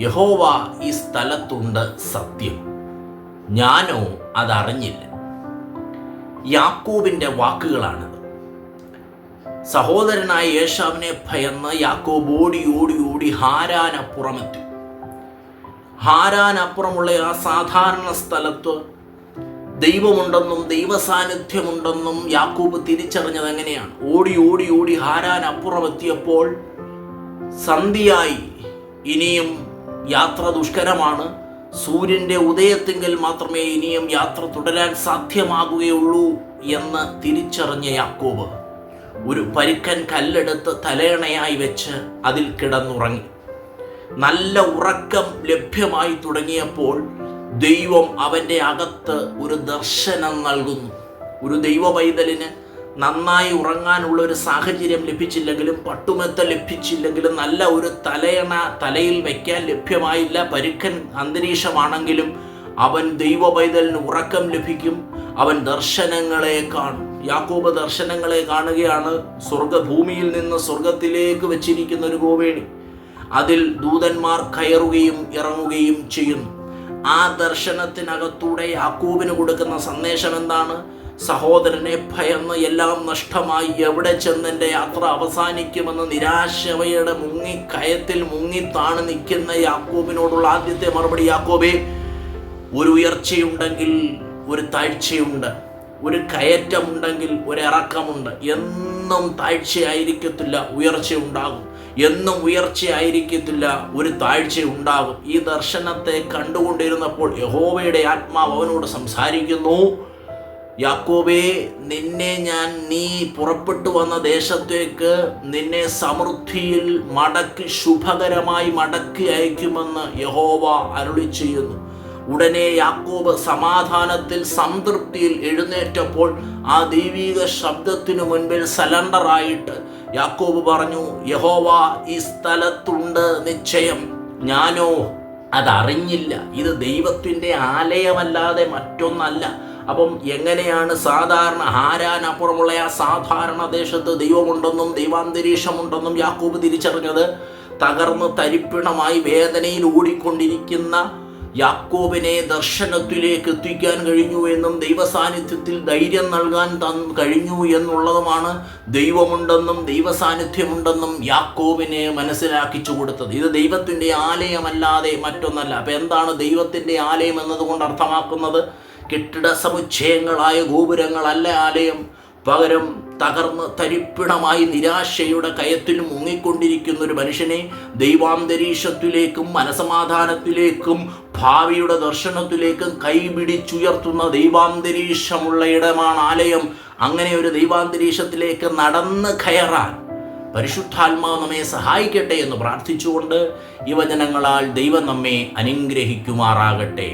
യഹോവ ഈ സ്ഥലത്തുണ്ട് സത്യം, ഞാനോ അതറിഞ്ഞില്ല. യാക്കോബിൻ്റെ വാക്കുകളാണിത്. സഹോദരനായ ഏശാവിനെ ഭയന്ന് യാക്കോബ് ഓടി ഓടി ഓടി ഹാരാനപ്പുറമെത്തി. ഹാരാനപ്പുറമുള്ള ആ സാധാരണ സ്ഥലത്ത് ദൈവമുണ്ടെന്നും ദൈവസാന്നിധ്യമുണ്ടെന്നും യാക്കോബ് തിരിച്ചറിഞ്ഞത് എങ്ങനെയാണ്? ഓടി ഓടി ഓടി ഹാരാനപ്പുറമെത്തിയപ്പോൾ സന്ധ്യയായി. ഇനിയും യാത്ര ദുഷ്കരമാണ്. സൂര്യൻ്റെ ഉദയത്തിങ്കൽ മാത്രമേ ഇനിയും യാത്ര തുടരാൻ സാധ്യമാകുകയുള്ളൂ എന്ന് തിരിച്ചറിഞ്ഞ യാക്കോബ് ഒരു പരുക്കൻ കല്ലെടുത്ത് തലയണയായി വെച്ച് അതിൽ കിടന്നുറങ്ങി. നല്ല ഉറക്കം ലഭ്യമായി തുടങ്ങിയപ്പോൾ ദൈവം അവൻ്റെ അകത്ത് ഒരു ദർശനം നൽകുന്നു. ഒരു ദൈവ പൈതലിന് നന്നായി ഉറങ്ങാനുള്ള ഒരു സാഹചര്യം ലഭിച്ചില്ലെങ്കിലും, പട്ടുമെത്ത ലഭിച്ചില്ലെങ്കിലും, നല്ല ഒരു തലയണ തലയിൽ വയ്ക്കാൻ ലഭ്യമായില്ല, പരുക്കൻ അന്തരീക്ഷമാണെങ്കിലും അവൻ ദൈവ പൈതലിന് ഉറക്കം ലഭിക്കും. അവൻ ദർശനങ്ങളെ കാണും. യാക്കോബ് ദർശനങ്ങളെ കാണുകയാണ്. ഭൂമിയിൽ നിന്ന് സ്വർഗത്തിലേക്ക് വെച്ചിരിക്കുന്ന ഒരു ഗോവേണി, അതിൽ ദൂതന്മാർ കയറുകയും ഇറങ്ങുകയും ചെയ്യുന്നു. ആ ദർശനത്തിനകത്തൂടെ യാക്കോബിന് കൊടുക്കുന്ന സന്ദേശം എന്താണ്? സഹോദരനെ ഭയന്ന് എല്ലാം നഷ്ടമായി എവിടെ ചെന്ന് എൻ്റെ യാത്ര അവസാനിക്കുമെന്ന് നിരാശയുടെ കയത്തിൽ മുങ്ങിത്താണ് നിൽക്കുന്ന യാക്കോബിനോടുള്ള ആദ്യത്തെ മറുപടി, യാക്കോബേ, ഒരു ഉയർച്ചയുണ്ടെങ്കിൽ ഒരു താഴ്ചയുണ്ട്, ഒരു കയറ്റമുണ്ടെങ്കിൽ ഒരു ഇറക്കമുണ്ട്. എന്നും താഴ്ചയായിരിക്കത്തില്ല, ഉയർച്ചയുണ്ടാകും. എന്നും ഉയർച്ചയായിരിക്കത്തില്ല, ഒരു താഴ്ച ഉണ്ടാകും. ഈ ദർശനത്തെ കണ്ടുകൊണ്ടിരുന്നപ്പോൾ യഹോവയുടെ ആത്മാവ് അവനോട് സംസാരിക്കുന്നു, യാക്കോബേ, നീ പുറപ്പെട്ടു വന്ന ദേശത്തേക്ക് നിന്നെ സമൃദ്ധിയിൽ മടക്കി ശുഭകരമായി മടക്കി അയക്കുമെന്ന് യഹോവ അരുളി ചെയ്യുന്നു. ഉടനെ യാക്കോബ് സമാധാനത്തിൽ സംതൃപ്തിയിൽ എഴുന്നേറ്റപ്പോൾ ആ ദൈവിക ശബ്ദത്തിനു മുൻപിൽ സലണ്ടറായിട്ട് യാക്കോബ് പറഞ്ഞു, യഹോവ ഈ സ്ഥലത്തുണ്ട് നിശ്ചയം, ഞാനോ അതറിഞ്ഞില്ല. ഇത് ദൈവത്തിൻ്റെ ആലയമല്ലാതെ മറ്റൊന്നല്ല. അപ്പം എങ്ങനെയാണ് സാധാരണ ഹാരാനപ്പുറമുള്ള ആ സാധാരണ ദേശത്ത് ദൈവമുണ്ടെന്നും ദൈവാന്തരീക്ഷമുണ്ടെന്നും യാക്കോബ് തിരിച്ചറിഞ്ഞത്? തകർന്ന് തരിപ്പിണമായി വേദനയിൽ ഓടിക്കൊണ്ടിരിക്കുന്ന യാക്കോബിനെ ദർശനത്തിലേക്ക് എത്തിക്കാൻ കഴിഞ്ഞു എന്നും ദൈവസാന്നിധ്യത്തിൽ ധൈര്യം നൽകാൻ കഴിഞ്ഞു എന്നുള്ളതുമാണ് ദൈവമുണ്ടെന്നും ദൈവസാന്നിധ്യമുണ്ടെന്നും യാക്കോബിനെ മനസ്സിലാക്കിച്ചു കൊടുത്തത്. ഇത് ദൈവത്തിൻ്റെ ആലയമല്ലാതെ മറ്റൊന്നല്ല. അപ്പം എന്താണ് ദൈവത്തിൻ്റെ ആലയം എന്നതുകൊണ്ട് അർത്ഥമാക്കുന്നത്? കെട്ടിട സമുച്ചയങ്ങളായ ഗോപുരങ്ങളല്ല ആലയം. പകരം തകർന്ന് തരിപ്പിണമായി നിരാശയുടെ കയത്തിൽ മുങ്ങിക്കൊണ്ടിരിക്കുന്ന ഒരു മനുഷ്യനെ ദൈവാന്തരീക്ഷത്തിലേക്കും മനസമാധാനത്തിലേക്കും ഭാവിയുടെ ദർശനത്തിലേക്കും കൈപിടിച്ചുയർത്തുന്ന ദൈവാന്തരീക്ഷമുള്ള ഇടമാണ് ആലയം. അങ്ങനെ ഒരു ദൈവാന്തരീക്ഷത്തിലേക്ക് നടന്ന് കയറാൻ പരിശുദ്ധാത്മാവ് നമ്മെ സഹായിക്കട്ടെ എന്ന് പ്രാർത്ഥിച്ചുകൊണ്ട് ഈ വചനങ്ങളാൽ ദൈവം നമ്മെ അനുഗ്രഹിക്കുമാറാകട്ടെ.